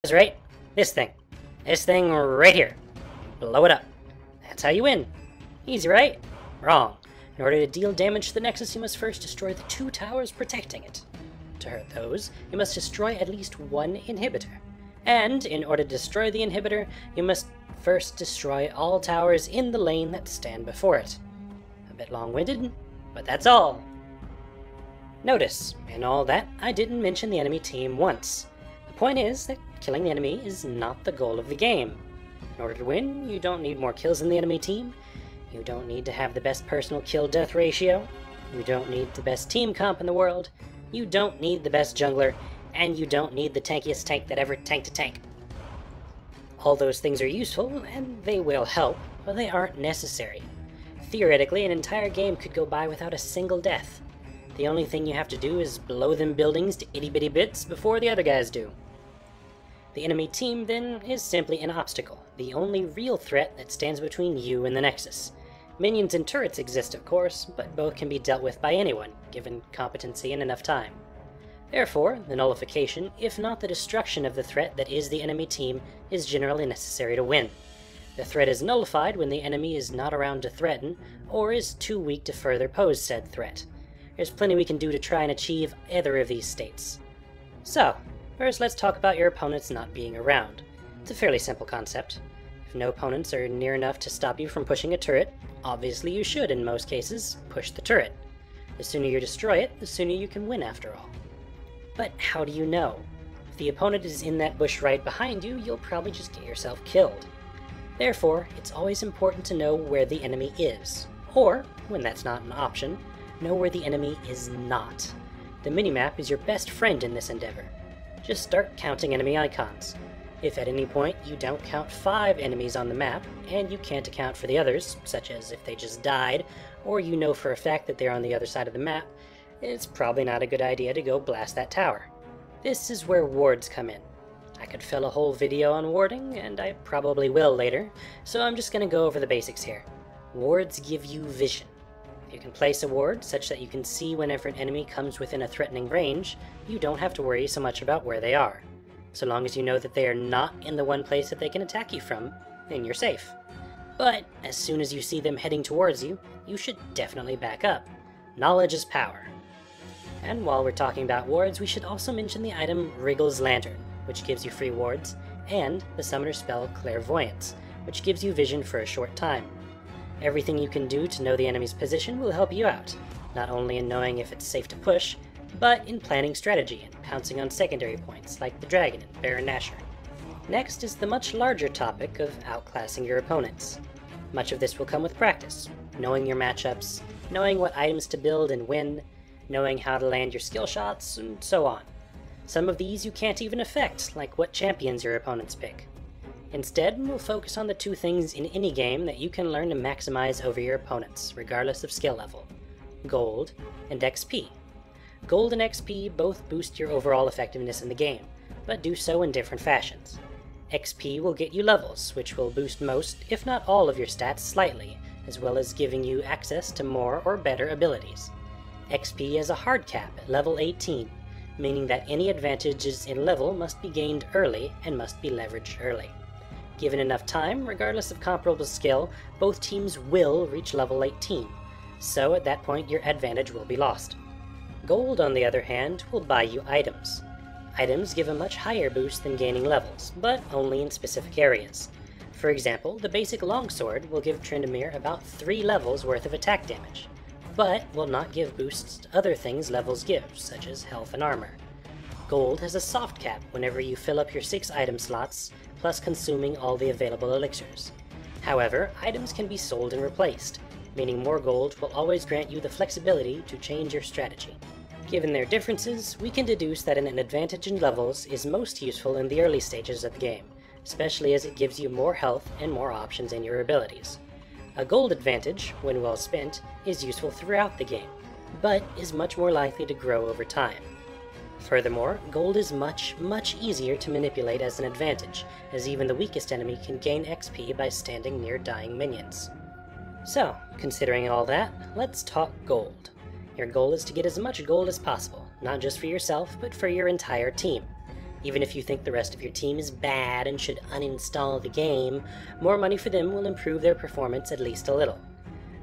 That's right. This thing. This thing right here. Blow it up. That's how you win. Easy, right? Wrong. In order to deal damage to the Nexus, you must first destroy the 2 towers protecting it. To hurt those, you must destroy at least 1 inhibitor. And, in order to destroy the inhibitor, you must first destroy all towers in the lane that stand before it. A bit long-winded, but that's all. Notice, in all that, I didn't mention the enemy team once. The point is that killing the enemy is not the goal of the game. In order to win, you don't need more kills than the enemy team. You don't need to have the best personal kill-death ratio. You don't need the best team comp in the world. You don't need the best jungler. And you don't need the tankiest tank that ever tanked a tank. All those things are useful, and they will help, but they aren't necessary. Theoretically, an entire game could go by without a single death. The only thing you have to do is blow them buildings to itty-bitty bits before the other guys do. The enemy team, then, is simply an obstacle, the only real threat that stands between you and the Nexus. Minions and turrets exist, of course, but both can be dealt with by anyone, given competency and enough time. Therefore, the nullification, if not the destruction of the threat that is the enemy team, is generally necessary to win. The threat is nullified when the enemy is not around to threaten, or is too weak to further pose said threat. There's plenty we can do to try and achieve either of these states. So, first let's talk about your opponents not being around. It's a fairly simple concept. If no opponents are near enough to stop you from pushing a turret, obviously you should, in most cases, push the turret. The sooner you destroy it, the sooner you can win after all. But how do you know? If the opponent is in that bush right behind you, you'll probably just get yourself killed. Therefore, it's always important to know where the enemy is. Or, when that's not an option, know where the enemy is not. The minimap is your best friend in this endeavor. Just start counting enemy icons. If at any point you don't count 5 enemies on the map, and you can't account for the others, such as if they just died, or you know for a fact that they're on the other side of the map, it's probably not a good idea to go blast that tower. This is where wards come in. I could fill a whole video on warding, and I probably will later, so I'm just going to go over the basics here. Wards give you vision. If you can place a ward such that you can see whenever an enemy comes within a threatening range, you don't have to worry so much about where they are. So long as you know that they are not in the one place that they can attack you from, then you're safe. But as soon as you see them heading towards you, you should definitely back up. Knowledge is power. And while we're talking about wards, we should also mention the item Wriggle's Lantern, which gives you free wards, and the summoner spell Clairvoyance, which gives you vision for a short time. Everything you can do to know the enemy's position will help you out, not only in knowing if it's safe to push, but in planning strategy and pouncing on secondary points like the Dragon and Baron Nashor. Next is the much larger topic of outclassing your opponents. Much of this will come with practice, knowing your matchups, knowing what items to build and when, knowing how to land your skill shots, and so on. Some of these you can't even affect, like what champions your opponents pick. Instead, we'll focus on the 2 things in any game that you can learn to maximize over your opponents, regardless of skill level: gold and XP. Gold and XP both boost your overall effectiveness in the game, but do so in different fashions. XP will get you levels, which will boost most, if not all, of your stats slightly, as well as giving you access to more or better abilities. XP has a hard cap at level 18, meaning that any advantages in level must be gained early and must be leveraged early. Given enough time, regardless of comparable skill, both teams will reach level 18, so at that point your advantage will be lost. Gold, on the other hand, will buy you items. Items give a much higher boost than gaining levels, but only in specific areas. For example, the basic longsword will give Tryndamere about 3 levels worth of attack damage, but will not give boosts to other things levels give, such as health and armor. Gold has a soft cap whenever you fill up your 6 item slots, plus consuming all the available elixirs. However, items can be sold and replaced, meaning more gold will always grant you the flexibility to change your strategy. Given their differences, we can deduce that an advantage in levels is most useful in the early stages of the game, especially as it gives you more health and more options in your abilities. A gold advantage, when well spent, is useful throughout the game, but is much more likely to grow over time. Furthermore, gold is much easier to manipulate as an advantage, as even the weakest enemy can gain XP by standing near dying minions. So, considering all that, let's talk gold. Your goal is to get as much gold as possible, not just for yourself, but for your entire team. Even if you think the rest of your team is bad and should uninstall the game, more money for them will improve their performance at least a little.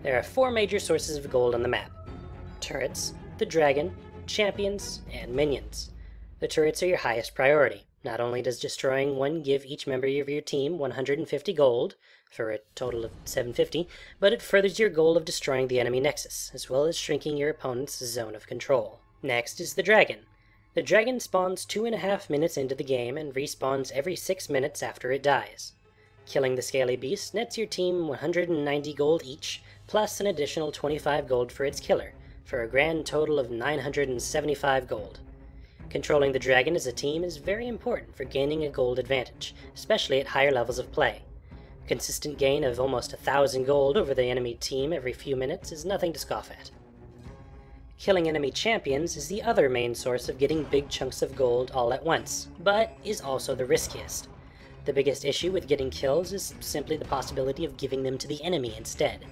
There are 4 major sources of gold on the map: turrets, the dragon, champions, and minions. The turrets are your highest priority. Not only does destroying one give each member of your team 150 gold, for a total of 750, but it furthers your goal of destroying the enemy nexus, as well as shrinking your opponent's zone of control. Next is the dragon. The dragon spawns 2.5 minutes into the game and respawns every 6 minutes after it dies. Killing the scaly beast nets your team 190 gold each, plus an additional 25 gold for its killer, for a grand total of 975 gold. Controlling the dragon as a team is very important for gaining a gold advantage, especially at higher levels of play. A consistent gain of almost 1,000 gold over the enemy team every few minutes is nothing to scoff at. Killing enemy champions is the other main source of getting big chunks of gold all at once, but is also the riskiest. The biggest issue with getting kills is simply the possibility of giving them to the enemy instead.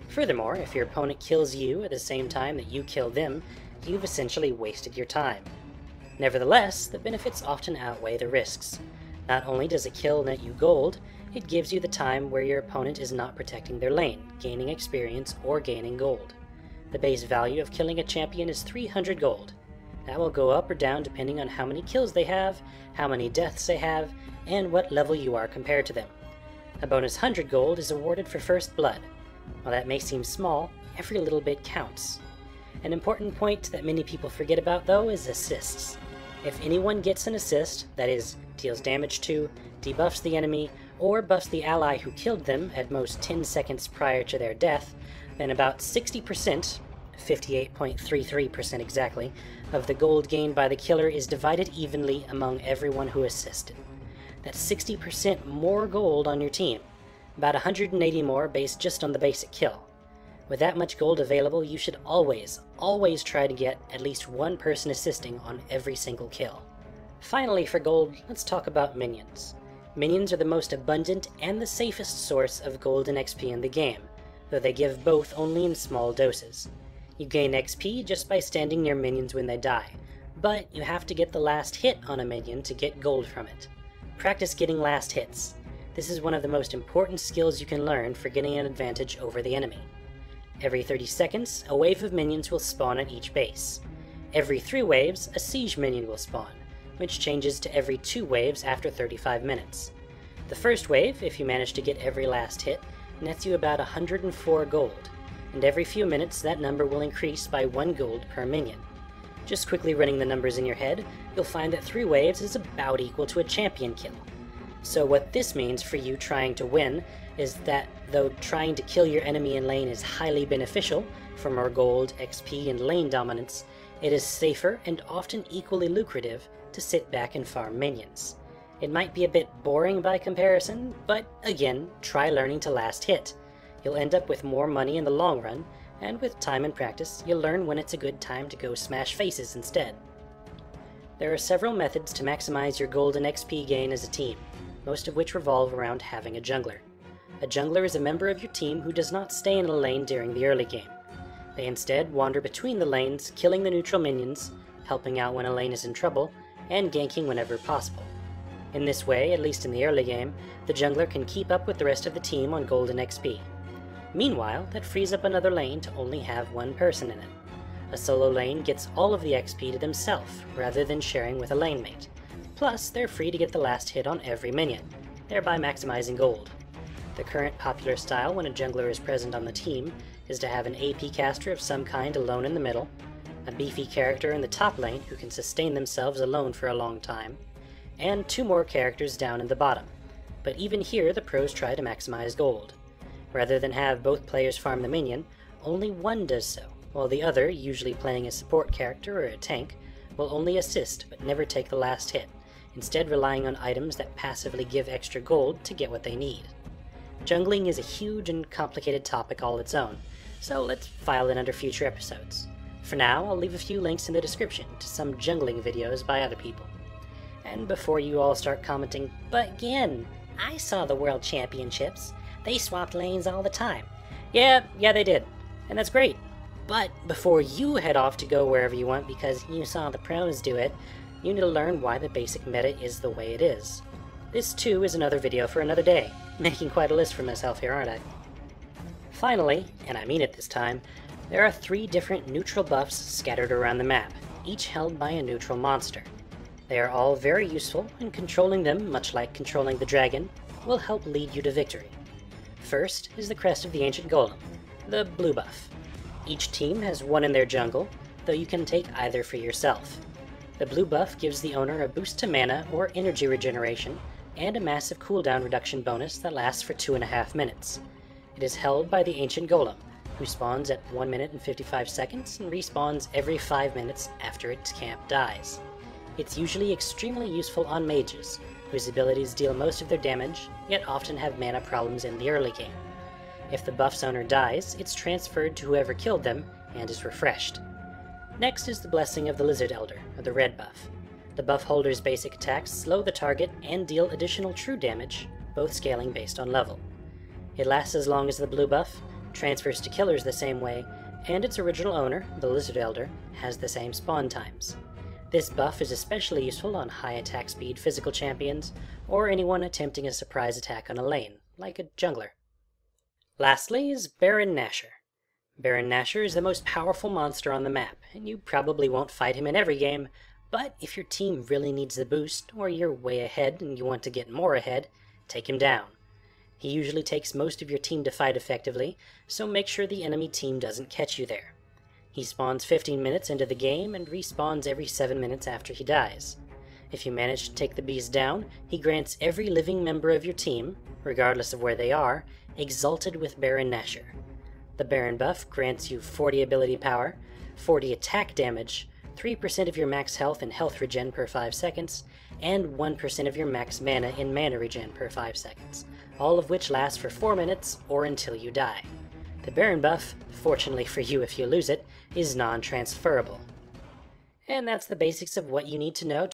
Furthermore, if your opponent kills you at the same time that you kill them, you've essentially wasted your time. Nevertheless, the benefits often outweigh the risks. Not only does a kill net you gold, it gives you the time where your opponent is not protecting their lane, gaining experience, or gaining gold. The base value of killing a champion is 300 gold. That will go up or down depending on how many kills they have, how many deaths they have, and what level you are compared to them. A bonus 100 gold is awarded for first blood. While that may seem small, every little bit counts. An important point that many people forget about, though, is assists. If anyone gets an assist, that is, deals damage to, debuffs the enemy, or buffs the ally who killed them at most 10 seconds prior to their death, then about 60%, 58.33% exactly, of the gold gained by the killer is divided evenly among everyone who assisted. That's 60% more gold on your team, about 180 more based just on the basic kill. With that much gold available, you should always try to get at least one person assisting on every single kill. Finally, for gold, let's talk about minions. Minions are the most abundant and the safest source of gold and XP in the game, though they give both only in small doses. You gain XP just by standing near minions when they die, but you have to get the last hit on a minion to get gold from it. Practice getting last hits. This is one of the most important skills you can learn for getting an advantage over the enemy. Every 30 seconds, a wave of minions will spawn at each base. Every 3 waves, a siege minion will spawn, which changes to every 2 waves after 35 minutes. The first wave, if you manage to get every last hit, nets you about 104 gold, and every few minutes that number will increase by 1 gold per minion. Just quickly running the numbers in your head, you'll find that 3 waves is about equal to a champion kill. So what this means for you trying to win is that though trying to kill your enemy in lane is highly beneficial for more gold, XP, and lane dominance, it is safer and often equally lucrative to sit back and farm minions. It might be a bit boring by comparison, but again, try learning to last hit. You'll end up with more money in the long run, and with time and practice, you'll learn when it's a good time to go smash faces instead. There are several methods to maximize your gold and XP gain as a team, most of which revolve around having a jungler. A jungler is a member of your team who does not stay in a lane during the early game. They instead wander between the lanes, killing the neutral minions, helping out when a lane is in trouble, and ganking whenever possible. In this way, at least in the early game, the jungler can keep up with the rest of the team on gold and XP. Meanwhile, that frees up another lane to only have one person in it. A solo lane gets all of the XP to themselves, rather than sharing with a lane mate. Plus, they're free to get the last hit on every minion, thereby maximizing gold. The current popular style when a jungler is present on the team is to have an AP caster of some kind alone in the middle, a beefy character in the top lane who can sustain themselves alone for a long time, and 2 more characters down in the bottom. But even here, the pros try to maximize gold. Rather than have both players farm the minion, only one does so, while the other, usually playing a support character or a tank, will only assist but never take the last hit, instead relying on items that passively give extra gold to get what they need. Jungling is a huge and complicated topic all its own, so let's file it under future episodes. For now, I'll leave a few links in the description to some jungling videos by other people. And before you all start commenting, "But again, I saw the World Championships. They swapped lanes all the time." Yeah, they did. And that's great. But before you head off to go wherever you want because you saw the pros do it, you need to learn why the basic meta is the way it is. This too is another video for another day, making quite a list for myself here, aren't I? Finally, and I mean it this time, there are 3 different neutral buffs scattered around the map, each held by a neutral monster. They are all very useful, and controlling them, much like controlling the dragon, will help lead you to victory. First is the Crest of the Ancient Golem, the blue buff. Each team has one in their jungle, though you can take either for yourself. The blue buff gives the owner a boost to mana or energy regeneration, and a massive cooldown reduction bonus that lasts for 2.5 minutes. It is held by the Ancient Golem, who spawns at 1 minute and 55 seconds and respawns every 5 minutes after its camp dies. It's usually extremely useful on mages, whose abilities deal most of their damage, yet often have mana problems in the early game. If the buff's owner dies, it's transferred to whoever killed them, and is refreshed. Next is the Blessing of the Lizard Elder, or the red buff. The buff holder's basic attacks slow the target and deal additional true damage, both scaling based on level. It lasts as long as the blue buff, transfers to killers the same way, and its original owner, the Lizard Elder, has the same spawn times. This buff is especially useful on high attack speed physical champions, or anyone attempting a surprise attack on a lane, like a jungler. Lastly is Baron Nashor. Baron Nashor is the most powerful monster on the map, and you probably won't fight him in every game, but if your team really needs the boost, or you're way ahead and you want to get more ahead, take him down. He usually takes most of your team to fight effectively, so make sure the enemy team doesn't catch you there. He spawns 15 minutes into the game and respawns every 7 minutes after he dies. If you manage to take the beast down, he grants every living member of your team, regardless of where they are, Exalted with Baron Nashor. The Baron buff grants you 40 ability power, 40 attack damage, 3% of your max health and health regen per 5 seconds, and 1% of your max mana in mana regen per 5 seconds, all of which last for 4 minutes or until you die. The Baron buff, fortunately for you if you lose it, is non-transferable. And that's the basics of what you need to know